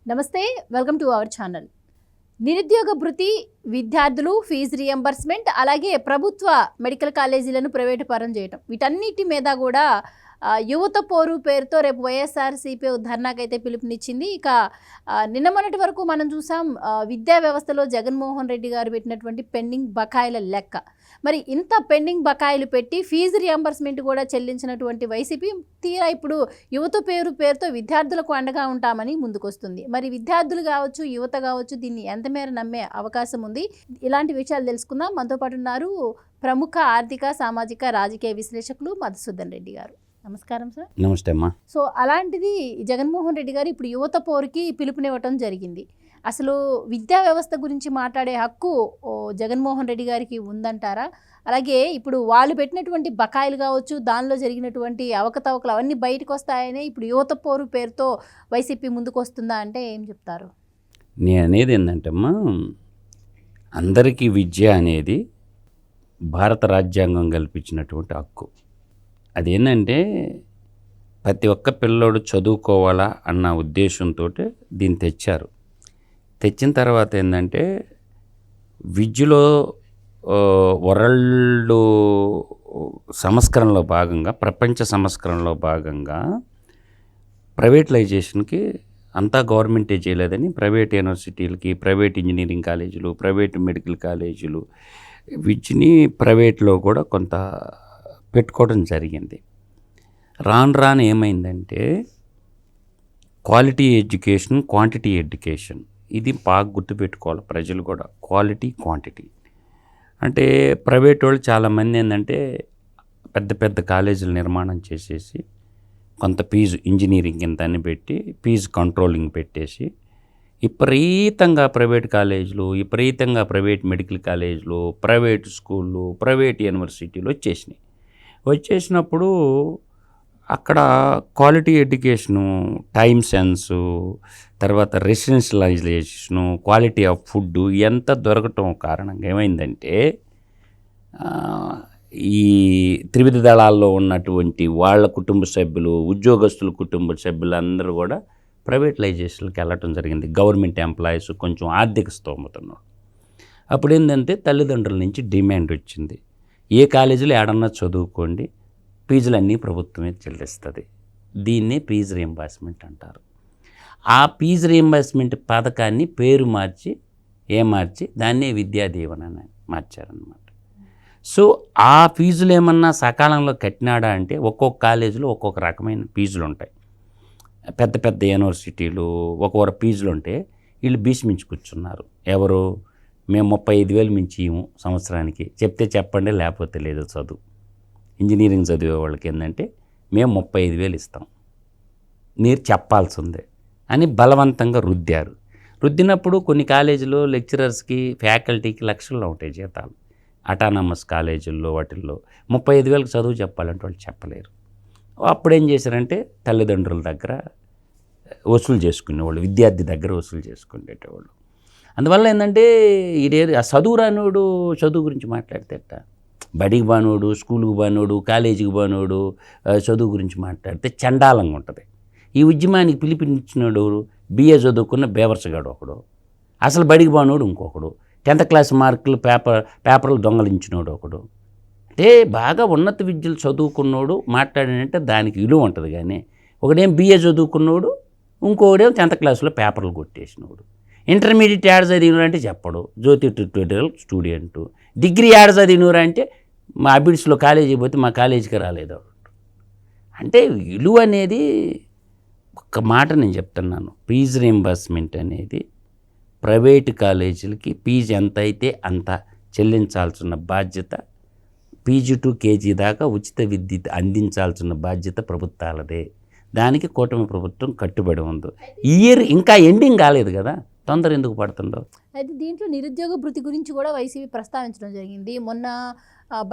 నమస్తే, welcome to our channel. నిరుద్యోగ భృతి, విద్యార్థులు ఫీజు రియంబర్స్మెంట్, అలాగే ప్రభుత్వ మెడికల్ కాలేజీలను ప్రైవేటు పరం చేయటం, వీటన్నిటి మీద కూడా యువత పోరు పేరుతో రేపు వైఎస్ఆర్సీపీ ధర్నాకైతే పిలుపునిచ్చింది. ఇక నిన్న మొన్నటి వరకు మనం చూసాం విద్యా వ్యవస్థలో జగన్మోహన్ రెడ్డి గారు పెట్టినటువంటి పెండింగ్ బకాయిల లెక్క. మరి ఇంత పెండింగ్ బకాయిలు పెట్టి ఫీజు రియంబర్స్మెంట్ కూడా చెల్లించినటువంటి వైసీపీ తీరా ఇప్పుడు యువత పేరుతో విద్యార్థులకు అండగా ఉంటామని ముందుకొస్తుంది. మరి విద్యార్థులు కావచ్చు, యువత కావచ్చు, దీన్ని ఎంతమేర నమ్మే అవకాశం ఉంది? ఇలాంటి విషయాలు తెలుసుకుందాం. మనతో పాటు ఉన్నారు ప్రముఖ ఆర్థిక, సామాజిక, రాజకీయ విశ్లేషకులు మధుసూదన్ రెడ్డి గారు. నమస్కారం సార్. నమస్తే అమ్మా. సో అలాంటిది జగన్మోహన్ రెడ్డి గారు ఇప్పుడు యువత పోరుకి పిలుపునివ్వటం జరిగింది. అసలు విద్యా వ్యవస్థ గురించి మాట్లాడే హక్కు జగన్మోహన్ రెడ్డి గారికి ఉందంటారా? అలాగే ఇప్పుడు వాళ్ళు పెట్టినటువంటి బకాయిలు కావచ్చు, దానిలో జరిగినటువంటి అవకతవకలు అవన్నీ బయటకు వస్తాయని ఇప్పుడు యువత పోరు పేరుతో వైసీపీ ముందుకు వస్తుందా అంటే ఏం చెప్తారు? నేను అనేది ఏంటంటే అమ్మా, అందరికీ విద్య అనేది భారత రాజ్యాంగం కల్పించినటువంటి హక్కు. అదేంటంటే ప్రతి ఒక్క పిల్లోడు చదువుకోవాలా అన్న ఉద్దేశంతో దీన్ని తెచ్చారు. తెచ్చిన తర్వాత ఏంటంటే విద్యలో వరల్డ్ సంస్కరణలో భాగంగా, ప్రపంచ సంస్కరణలో భాగంగా ప్రైవేటలైజేషన్కి అంతా గవర్నమెంటే చేయలేదని ప్రైవేట్ యూనివర్సిటీలకి, ప్రైవేట్ ఇంజనీరింగ్ కాలేజీలు, ప్రైవేట్ మెడికల్ కాలేజీలు విద్యని ప్రైవేట్లో కూడా కొంత పెట్టుకోవడం జరిగింది. రాను ఏమైందంటే క్వాలిటీ ఎడ్యుకేషన్, క్వాంటిటీ ఎడ్యుకేషన్, ఇది బాగా గుర్తుపెట్టుకోవాలి ప్రజలు కూడా. క్వాలిటీ, క్వాంటిటీ అంటే ప్రైవేట్ వాళ్ళు చాలామంది ఏంటంటే పెద్ద పెద్ద కాలేజీలు నిర్మాణం చేసేసి కొంత ఫీజు ఇంజనీరింగ్ ఇంత అని పెట్టి ఫీజు కంట్రోలింగ్ పెట్టేసి విపరీతంగా ప్రైవేట్ కాలేజీలు, విపరీతంగా ప్రైవేట్ మెడికల్ కాలేజీలు, ప్రైవేట్ స్కూళ్ళు, ప్రైవేట్ యూనివర్సిటీలు వచ్చేసినప్పుడు అక్కడ క్వాలిటీ ఎడ్యుకేషను, టైమ్ సెన్సు, తర్వాత రెసిడెన్షియలైజేషను, క్వాలిటీ ఆఫ్ ఫుడ్ ఎంత దొరకటం కారణంగా ఏమైందంటే ఈ త్రివిధ దళాల్లో ఉన్నటువంటి వాళ్ళ కుటుంబ సభ్యులు, ఉద్యోగస్తుల కుటుంబ సభ్యులు అందరూ కూడా ప్రైవేటలైజేషన్కి వెళ్ళటం జరిగింది. గవర్నమెంట్ ఎంప్లాయీస్ కొంచెం ఆర్థిక స్తోమతను. అప్పుడు ఏంటంటే తల్లిదండ్రుల నుంచి డిమాండ్ వచ్చింది, ఏ కాలేజీలో ఏడన్నా చదువుకోండి, ఫీజులన్నీ ప్రభుత్వమే చెల్లిస్తుంది. దీన్నే ఫీజు రియంబర్స్మెంట్ అంటారు. ఆ ఫీజు రియంబర్స్మెంట్ పథకాన్ని పేరు మార్చి దాన్నే విద్యా దీవెన అని మార్చారనమాట. సో ఆ ఫీజులు ఏమన్నా సకాలంలో కట్టినాడా అంటే ఒక్కొక్క కాలేజీలో ఒక్కొక్క రకమైన ఫీజులు ఉంటాయి. పెద్ద పెద్ద యూనివర్సిటీలు ఒక్కొక్క ఫీజులు ఉంటే వీళ్ళు భీష్మించి కూర్చున్నారు. ఎవరు? మేము 35,000 మించి ఇవ్వము సంవత్సరానికి, చెప్తే చెప్పండి లేకపోతే లేదు. చదువు ఇంజనీరింగ్ చదివే వాళ్ళకి ఏంటంటే మేము 35,000 ఇస్తాం, మీరు చెప్పాల్సిందే అని బలవంతంగా రుద్దినప్పుడు కొన్ని కాలేజీలో లెక్చరర్స్కి, ఫ్యాకల్టీకి లక్షల్లో ఉంటాయి జీతాలు. అటానమస్ కాలేజీల్లో వాటిల్లో 35,000 చదువు చెప్పాలంటే వాళ్ళు చెప్పలేరు. అప్పుడేం చేశారంటే తల్లిదండ్రుల దగ్గర వసూలు చేసుకునేవాళ్ళు, విద్యార్థి దగ్గర వసూలు చేసుకునేటవాళ్ళు. అందువల్ల ఏంటంటే ఆ చదువు రానోడు చదువు గురించి మాట్లాడితే, బడికి బానోడు, స్కూల్కి బానోడు, కాలేజీకి బానోడు చదువు గురించి మాట్లాడితే చండాలంగా ఉంటుంది. ఈ ఉద్యమానికి పిలిపినిచ్చినోడు బిఏ చదువుకున్న బేవర్సగాడు ఒకడు, అసలు బడికి బానోడు ఇంకొకడు, 10th క్లాస్ మార్కులు పేపర్లు దొంగలించినోడు ఒకడు. అంటే బాగా ఉన్నత విద్యలు చదువుకున్నోడు మాట్లాడినంటే దానికి విలువ ఉంటుంది. కానీ ఒకడేం బిఏ చదువుకున్నోడు, ఇంకొకడేం 10th క్లాస్లో పేపర్లు కొట్టేసినోడు. ఇంటర్మీడియట్ యాడ్ చదివినరు అంటే చెప్పడు, జ్యోతి ట్యూటోరియల్ స్టూడెంటు. డిగ్రీ యాడ్ చదివినరు అంటే మా అబిడ్స్లో కాలేజీకి పోతే మా కాలేజీకి రాలేదు. అంటే విలువ అనేది ఒక్క మాట నేను చెప్తున్నాను, ఫీజు రియంబర్స్మెంట్ అనేది ప్రైవేటు కాలేజీలకి ఫీజు ఎంత అయితే అంత చెల్లించాల్సిన బాధ్యత, పీజీ టు కేజీ దాకా ఉచిత విద్య అందించాల్సిన బాధ్యత ప్రభుత్వాలదే. దానికి కూటమి ప్రభుత్వం కట్టుబడి ఉంది. ఈ ఇయర్ ఇంకా ఎండింగ్ కాలేదు కదా, తొందర ఎందుకు పడుతుందో. అయితే దీంట్లో నిరుద్యోగ భృతి గురించి కూడా వైసీపీ ప్రస్తావించడం జరిగింది. మొన్న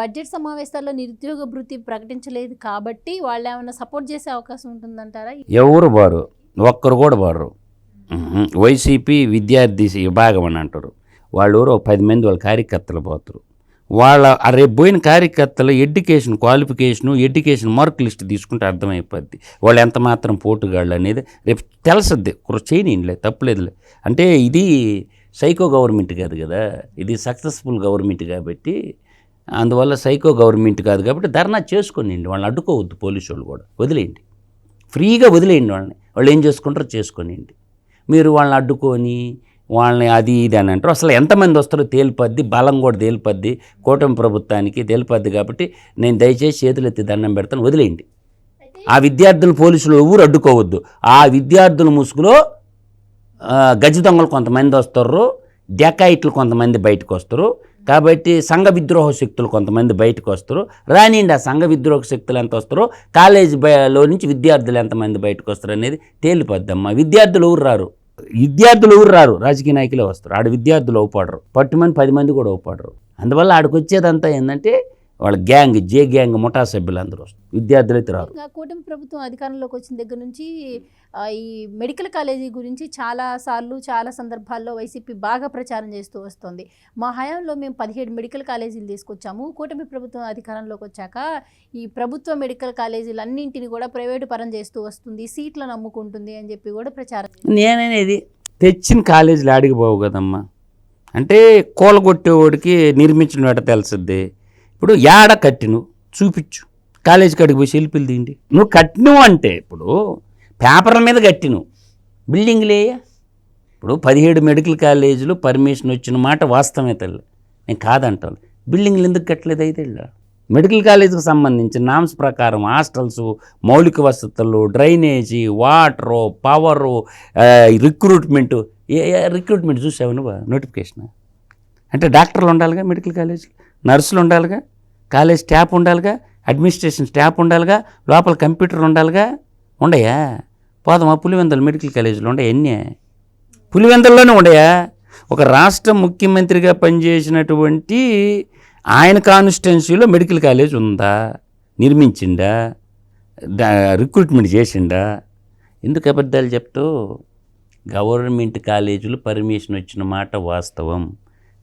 బడ్జెట్ సమావేశాల్లో నిరుద్యోగ భృతి ప్రకటించలేదు కాబట్టి వాళ్ళు ఏమైనా సపోర్ట్ చేసే అవకాశం ఉంటుందంటారా? ఎవరు బారు, ఒక్కరు కూడా బారు. వైసీపీ విద్యార్థి విభాగం అని అంటారు. వాళ్ళు 10 మంది వాళ్ళ కార్యకర్తలు పోతారు. రేపు పోయిన కార్యకర్తల ఎడ్యుకేషన్ మార్క్ లిస్ట్ తీసుకుంటే అర్థమైపోద్ది వాళ్ళు ఎంత మాత్రం పోటుగాళ్ళు అనేది రేపు తెలుసుద్ది. చేయనిలే, తప్పులేదులే. అంటే ఇది సైకో గవర్నమెంట్ కాదు కదా, ఇది సక్సెస్ఫుల్ గవర్నమెంట్ కాబట్టి, అందువల్ల సైకో గవర్నమెంట్ కాదు కాబట్టి ధర్నా చేసుకోండి. వాళ్ళని అడ్డుకోవద్దు, పోలీసు వాళ్ళు కూడా వదిలేయండి, ఫ్రీగా వదిలేయండి. వాళ్ళు ఏం చేసుకుంటారో చేసుకోనియండి. మీరు వాళ్ళని అడ్డుకొని వాళ్ళని అది ఇది అని అంటారు. అసలు ఎంతమంది వస్తారో తేలిపద్ది, బలం కూడా తేలిపద్ది, కూటమి ప్రభుత్వానికి తేలిపద్ది. కాబట్టి నేను దయచేసి చేతులు ఎత్తి దండం పెడతాను, వదిలేయండి. ఆ విద్యార్థులు పోలీసులు ఎవరు అడ్డుకోవద్దు. ఆ విద్యార్థుల ముసుగులో గజ దొంగలు కొంతమంది వస్తారు, డెకాయిట్లు కొంతమంది బయటకు వస్తారు. కాబట్టి సంఘ విద్రోహ శక్తులు కొంతమంది బయటకు వస్తారు. రానిండి ఆ సంఘ విద్రోహ శక్తులు ఎంత వస్తారో, కాలేజీలో నుంచి విద్యార్థులు ఎంతమంది బయటకు వస్తారు అనేది తేలిపోద్దమ్మా. విద్యార్థులు ఎవరు రారు, రాజకీయ నాయకులే వస్తారు. ఆడ విద్యార్థులు అవుపడరు, పట్టుమని 10 మంది కూడా అవుపడరు. అందువల్ల ఆడికి వచ్చేదంతా ఏంటంటే వాళ్ళ గ్యాంగ్, గ్యాంగ్ ముఠా సభ్యులు అందరూ వస్తారు, విద్యార్థులు అయితే రారు. కూటమి ప్రభుత్వం అధికారంలోకి వచ్చిన దగ్గర నుంచి ఈ మెడికల్ కాలేజీ గురించి చాలా సందర్భాల్లో వైసీపీ బాగా ప్రచారం చేస్తూ వస్తుంది. మా హయాంలో మేము 17 మెడికల్ కాలేజీలు తీసుకొచ్చాము, కూటమి ప్రభుత్వం అధికారంలోకి వచ్చాక ఈ ప్రభుత్వ మెడికల్ కాలేజీలు అన్నింటినీ కూడా ప్రైవేటు పరం చేస్తూ వస్తుంది, సీట్లను అమ్ముకుంటుంది అని చెప్పి కూడా ప్రచారం. నేననేది తెచ్చిన కాలేజీలు ఆడికి పోవు కదమ్మా. అంటే కూలగొట్టేవాడికి నిర్మించిన వాట తెలుసుద్ది. ఇప్పుడు యాడ కట్టిను చూపించు, కాలేజీ కాడికి పోయి సెల్ఫీలు తీయండి. నువ్వు కట్టినవు అంటే ఇప్పుడు పేపర్ల మీద కట్టిను, బిల్డింగ్లే. ఇప్పుడు 17 మెడికల్ కాలేజీలు పర్మిషన్ వచ్చిన మాట వాస్తవమే తల్లి, నేను కాదంటాను. బిల్డింగ్లు ఎందుకు కట్టలేదు? 5 ఏళ్ళ మెడికల్ కాలేజీకి సంబంధించిన నామ్స్ ప్రకారం హాస్టల్స్, మౌలిక వసతులు, డ్రైనేజీ, వాటరు, పవరు, రిక్రూట్మెంట్ చూసావు నువ్వు? నోటిఫికేషన్ అంటే డాక్టర్లు ఉండాలిగా, మెడికల్ కాలేజీ నర్సులు ఉండాలిగా, కాలేజ్ స్టాఫ్ ఉండాలిగా, అడ్మినిస్ట్రేషన్ స్టాఫ్ ఉండాలిగా, లోపల కంప్యూటర్ ఉండాలిగా. ఉండయా? పోదామా పులివెందుల మెడికల్ కాలేజీలో ఉండయా? ఎన్ని పులివెందుల్లోనే ఉండయా? ఒక రాష్ట్ర ముఖ్యమంత్రిగా పనిచేసినటువంటి ఆయన కాన్స్టిట్యున్సీలో మెడికల్ కాలేజ్ ఉందా? నిర్మించిండా? రిక్రూట్మెంట్ చేసిండా? ఎందుకు అబద్ధాలు చెప్తూ? గవర్నమెంట్ కాలేజీలు పర్మిషన్ వచ్చిన మాట వాస్తవం.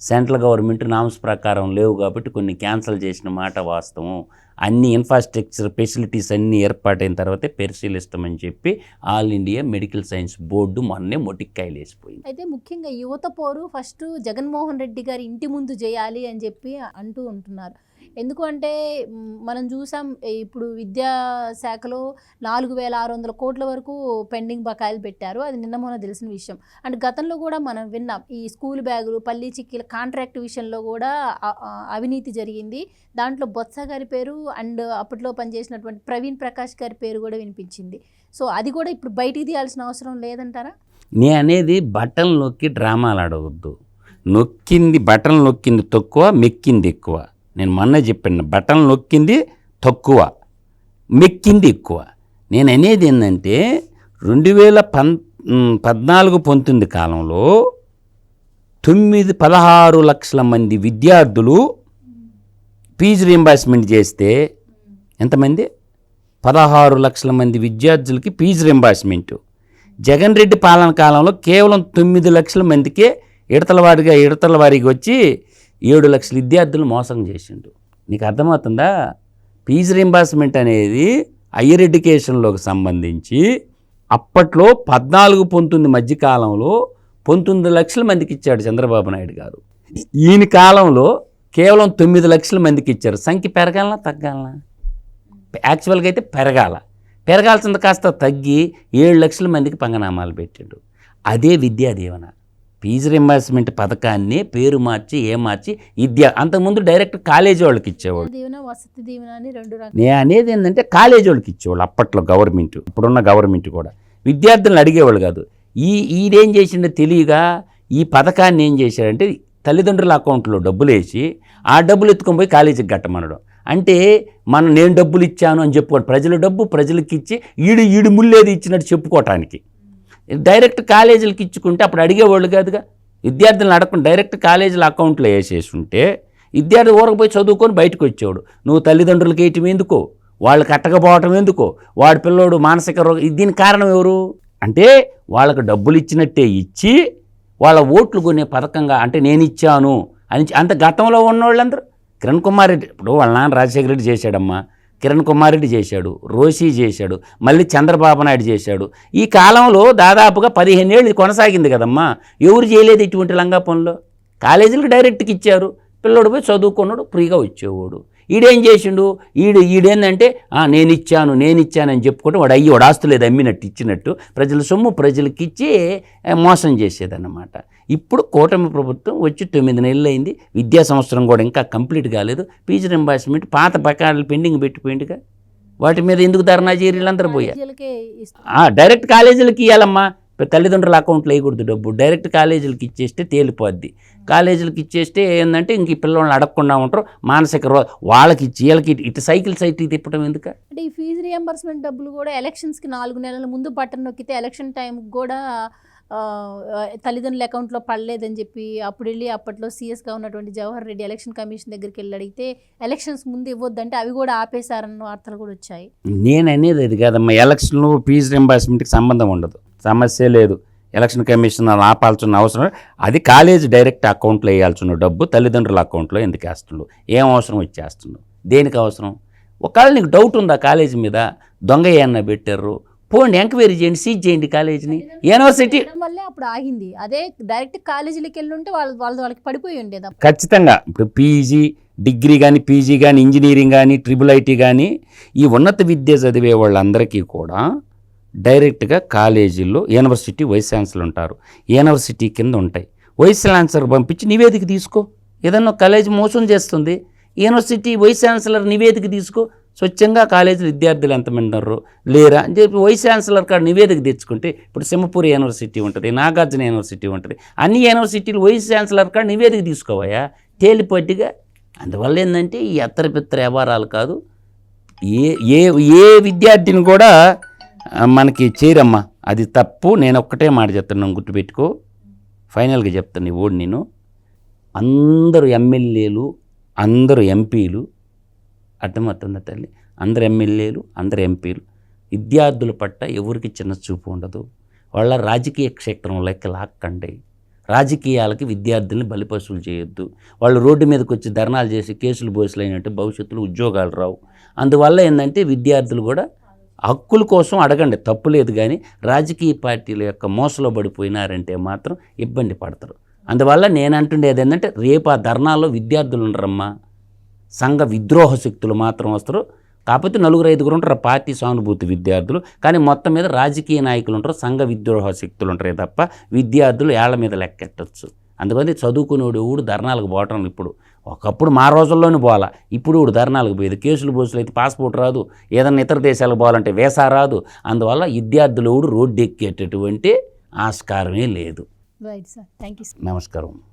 సెంట్రల్ గవర్నమెంట్ నామ్స్ ప్రకారం లేవు కాబట్టి కొన్ని క్యాన్సిల్ చేసిన మాట వాస్తవం. అన్ని ఇన్ఫ్రాస్ట్రక్చర్ ఫెసిలిటీస్ అన్నీ ఏర్పాటైన తర్వాతే పరిశీలిస్తామని చెప్పి all India medical science board మొన్నే మొటిక్కాయలు వేసిపోయింది. అయితే ముఖ్యంగా యువత పోరు ఫస్ట్ జగన్మోహన్ రెడ్డి గారి ఇంటి ముందు చేయాలి అని చెప్పి అంటూ ఉంటున్నారు. ఎందుకు అంటే మనం చూసాం, ఇప్పుడు విద్యాశాఖలో 4600 కోట్ల వరకు పెండింగ్ బకాయిలు పెట్టారు. అది నిన్న మొన్న తెలిసిన విషయం. అండ్ గతంలో కూడా మనం విన్నాం, ఈ స్కూల్ బ్యాగులు, పల్లీ చిక్కీల కాంట్రాక్ట్ విషయంలో కూడా అవినీతి జరిగింది. దాంట్లో బొత్స గారి పేరు అండ్ అప్పట్లో పనిచేసినటువంటి ప్రవీణ్ ప్రకాష్ గారి పేరు కూడా వినిపించింది. సో అది కూడా ఇప్పుడు బయటికి తీయాల్సిన అవసరం లేదంటారా? నేను అనేది బటన్ నొక్కి డ్రామాలు ఆడవద్దు. బటన్ నొక్కింది తక్కువ, మెక్కింది ఎక్కువ. నేను మొన్న చెప్పాను, బటన్ నొక్కింది తక్కువ, మెక్కింది ఎక్కువ. నేను అనేది ఏంటంటే 2014-19 కాలంలో 16 లక్షల మంది విద్యార్థులు ఫీజు రీంబర్స్మెంట్ చేస్తే ఎంతమంది? 16 లక్షల మంది విద్యార్థులకి ఫీజు రీంబర్స్మెంటు. జగన్ రెడ్డి పాలన కాలంలో కేవలం 9 లక్షల మందికే ఇడతల వారికి వచ్చి 7 లక్షల విద్యార్థులు మోసం చేసిండు. నీకు అర్థమవుతుందా? ఫీజు రీంబర్స్మెంట్ అనేది హయ్యర్ ఎడ్యుకేషన్లోకి సంబంధించి అప్పట్లో 14-19 మధ్యకాలంలో 19 లక్షల మందికి ఇచ్చాడు చంద్రబాబు నాయుడు గారు. ఈయన కాలంలో కేవలం 9 లక్షల మందికి ఇచ్చారు. సంఖ్య పెరగాలనా తగ్గాలనా? యాక్చువల్గా అయితే పెరగాల్సింది కాస్త తగ్గి 7 లక్షల మందికి పంగనామాలు పెట్టాడు. అదే విద్యా దీవెన ఫీజు రింబర్స్మెంట్ పథకాన్ని పేరు మార్చి అంతకుముందు డైరెక్ట్ కాలేజీ వాళ్ళకి ఇచ్చేవాళ్ళు. నేను అనేది ఏంటంటే కాలేజీ వాళ్ళకి ఇచ్చేవాళ్ళు అప్పట్లో గవర్నమెంట్, ఇప్పుడున్న గవర్నమెంట్ కూడా విద్యార్థులను అడిగేవాళ్ళు కాదు. ఈడేం చేసిండో తెలియగా ఈ పథకాన్ని ఏం చేశాడంటే తల్లిదండ్రుల అకౌంట్లో డబ్బులు వేసి ఆ డబ్బులు ఎత్తుకొని పోయి కాలేజీకి కట్టమనడం. అంటే నేను డబ్బులు ఇచ్చాను అని చెప్పుకోవడం, ప్రజల డబ్బు ప్రజలకి ఇచ్చి ఈడు ముల్లేది ఇచ్చినట్టు చెప్పుకోవటానికి. డైరెక్ట్ కాలేజీలకు ఇచ్చుకుంటే అప్పుడు అడిగేవాళ్ళు కాదుగా, విద్యార్థులను అడగకుండా డైరెక్ట్ కాలేజీల అకౌంట్లో వేసేసి ఉంటే విద్యార్థి ఊరకపోయి చదువుకొని బయటకు వచ్చేవాడు. నువ్వు తల్లిదండ్రులకి వేయటం ఎందుకో, వాళ్ళు కట్టకపోవటం ఎందుకో, వాడి పిల్లోడు మానసిక రోగం. దీనికి కారణం ఎవరు అంటే వాళ్ళకు డబ్బులు ఇచ్చినట్టే ఇచ్చి వాళ్ళ ఓట్లు కొనే పథకంగా అంటే నేను ఇచ్చాను అని అంత గతంలో ఉన్నవాళ్ళందరూ కిరణ్ కుమార్ రెడ్డి ఇప్పుడు వాళ్ళ నాన్న రాజశేఖర రెడ్డి చేశాడమ్మా, కిరణ్ కుమార్ రెడ్డి చేశాడు, రోషి చేశాడు, మళ్ళీ చంద్రబాబు నాయుడు చేశాడు. ఈ కాలంలో దాదాపుగా 15 ఏళ్ళు ఇది కొనసాగింది కదమ్మా. ఎవరు చేయలేదు ఇటువంటి లంగా పనులు. కాలేజీలకు డైరెక్ట్గా ఇచ్చారు, పిల్లోడు పోయి చదువుకున్నాడు, ఫ్రీగా వచ్చేవాడు. ఈడేం చేసిండు, ఈడేందంటే నేను ఇచ్చానని చెప్పుకుంటే వాడు ఆస్తులేదు అమ్మినట్టు ఇచ్చినట్టు ప్రజల సొమ్ము ప్రజలకి ఇచ్చి మోసం చేసేదన్నమాట. ఇప్పుడు కూటమి ప్రభుత్వం వచ్చి 9 నెలలు అయింది, విద్యా సంవత్సరం కూడా ఇంకా కంప్లీట్ కాలేదు. ఫీజు రింబర్స్మెంట్ పాత బకాయిలు పెండింగ్ పెట్టిపోయిందిగా, వాటి మీద ఎందుకు ధర్నా చేయరు వీళ్ళందరూ పోయారు. డైరెక్ట్ కాలేజీలకి ఇవ్వాలమ్మా, తల్లిదండ్రుల అకౌంట్లో వేయకూడదు డబ్బు, డైరెక్ట్ కాలేజీలకి ఇచ్చేస్తే తేలిపోద్ది. కాలేజీలకి ఇచ్చేస్తే ఏంటంటే ఇంక ఈ పిల్లల్ని అడగకుండా ఉంటారు, మానసిక వాళ్ళకి ఇచ్చి వీళ్ళకి ఇటు సైకిల్ తిప్పడం ఎందుకు. అంటే ఈ ఫీజు రియంబర్స్మెంట్ డబ్బులు కూడా ఎలక్షన్స్కి 4 నెలల ముందు బటన్ నొక్కితే ఎలక్షన్ టైంకి కూడా తల్లిదండ్రుల అకౌంట్లో పడలేదని చెప్పి అప్పట్లో సీఎస్గా ఉన్నటువంటి జవహర్ రెడ్డి ఎలక్షన్ కమిషన్ దగ్గరికి వెళ్ళి అడిగితే ఎలక్షన్స్ ముందు ఇవ్వద్దంటే అవి కూడా ఆపేశారన్న వార్తలు కూడా వచ్చాయి. నేను అనేది అది కాదమ్మా, ఎలక్షన్లో ఫీజు రింబర్స్మెంట్కి సంబంధం ఉండదు, సమస్య లేదు. ఎలక్షన్ కమిషన్ ఆపాల్సిన అవసరం, అది కాలేజ్ డైరెక్ట్ అకౌంట్లో వేయాల్సిన డబ్బు తల్లిదండ్రుల అకౌంట్లో ఎందుకు వేస్తుండ్రు, ఏం అవసరం వచ్చేస్తుండ్రు, దేనికి అవసరం. ఒకవేళ నీకు డౌట్ ఉందా కాలేజీ మీద, దొంగ ఏమన్నా పెట్టారు, పోండి ఎంక్వైరీ చేయండి, సీజ్ చేయండి కాలేజీని. యూనివర్సిటీ వల్లే అప్పుడు ఆగింది, అదే డైరెక్ట్ కాలేజీలకు వెళ్ళి ఉంటే వాళ్ళకి పడిపోయి ఉండేది. ఖచ్చితంగా ఇప్పుడు పీజీ డిగ్రీ కానీ, పీజీ కానీ, ఇంజనీరింగ్ కానీ, IIIT కానీ, ఈ ఉన్నత విద్య చదివే వాళ్ళందరికీ కూడా డైరెక్ట్గా కాలేజీల్లో యూనివర్సిటీ వైస్ ఛాన్సలర్ ఉంటారు, యూనివర్సిటీ కింద ఉంటాయి. వైస్ ఛాన్సలర్ పంపించి నివేదిక తీసుకో, ఏదన్నా కాలేజీ మోసం చేస్తుంది, యూనివర్సిటీ వైస్ ఛాన్సలర్ నివేదిక తీసుకో, స్వచ్ఛంగా కాలేజీలో విద్యార్థులు ఎంతమంది ఉన్నారు లేరా అని చెప్పి వైస్ ఛాన్సలర్ కాడ నివేదిక తెచ్చుకుంటే, ఇప్పుడు సింహపూర్ యూనివర్సిటీ ఉంటుంది, నాగార్జున యూనివర్సిటీ ఉంటుంది, అన్ని యూనివర్సిటీలు వైస్ ఛాన్సలర్ కాడ నివేదిక తీసుకోవయా తేలిపట్టిగా. అందువల్ల ఏంటంటే ఈ అత్తరపిత్తర వ్యవహారాలు కాదు, ఏ విద్యార్థిని కూడా మనకి చేయరమ్మా, అది తప్పు. నేను ఒక్కటే మాట చెప్తున్నాను, గుర్తుపెట్టుకో, ఫైనల్గా చెప్తాను. ఈ ఓడి నేను అందరూ ఎమ్మెల్యేలు, అందరూ ఎంపీలు, అర్థమవుతుందా తల్లి, అందరు ఎమ్మెల్యేలు, అందరు ఎంపీలు విద్యార్థుల పట్ల ఎవరికి చిన్న చూపు ఉండదు. వాళ్ళ రాజకీయ క్షేత్రంలోకి లాక్కండి, రాజకీయాలకి విద్యార్థుల్ని బలిపశువులు చేయొద్దు. వాళ్ళు రోడ్డు మీదకి వచ్చి ధర్నాలు చేసి కేసులు బోసులు అయినట్టు భవిష్యత్తులో ఉద్యోగాలు రావు. అందువల్ల ఏంటంటే విద్యార్థులు కూడా హక్కుల కోసం అడగండి, తప్పు లేదు. కానీ రాజకీయ పార్టీల యొక్క మోసలో పడిపోయినారంటే మాత్రం ఇబ్బంది పడతారు. అందువల్ల నేను అంటుండేది ఏంటంటే, రేపు ఆ ధర్నాల్లో విద్యార్థులు ఉండరమ్మా, సంఘ విద్రోహ శక్తులు మాత్రం వస్తారు. కాకపోతే 4-5 ఉంటారు పార్టీ సానుభూతి విద్యార్థులు, కానీ మొత్తం మీద రాజకీయ నాయకులు ఉంటారు, సంఘ విద్రోహ శక్తులు ఉంటారే తప్ప విద్యార్థులు ఏళ్ల మీద లెక్కెట్టచ్చు. అందుకని చదువుకునేవాడు ఎవడు ధర్నాలకు పోవటం ఇప్పుడు, ఒకప్పుడు మా రోజుల్లోనే పోవాలా, ఇప్పుడు ఇప్పుడు ధర్నాలకు పోయేది. కేసులు బోసులు అయితే పాస్పోర్ట్ రాదు, ఏదన్నా ఇతర దేశాలకు పోవాలంటే వీసా రాదు. అందువల్ల విద్యార్థులు ఎవడు రోడ్డు ఎక్కేటటువంటి ఆస్కారమే లేదు. Right sir, thank you. నమస్కారం.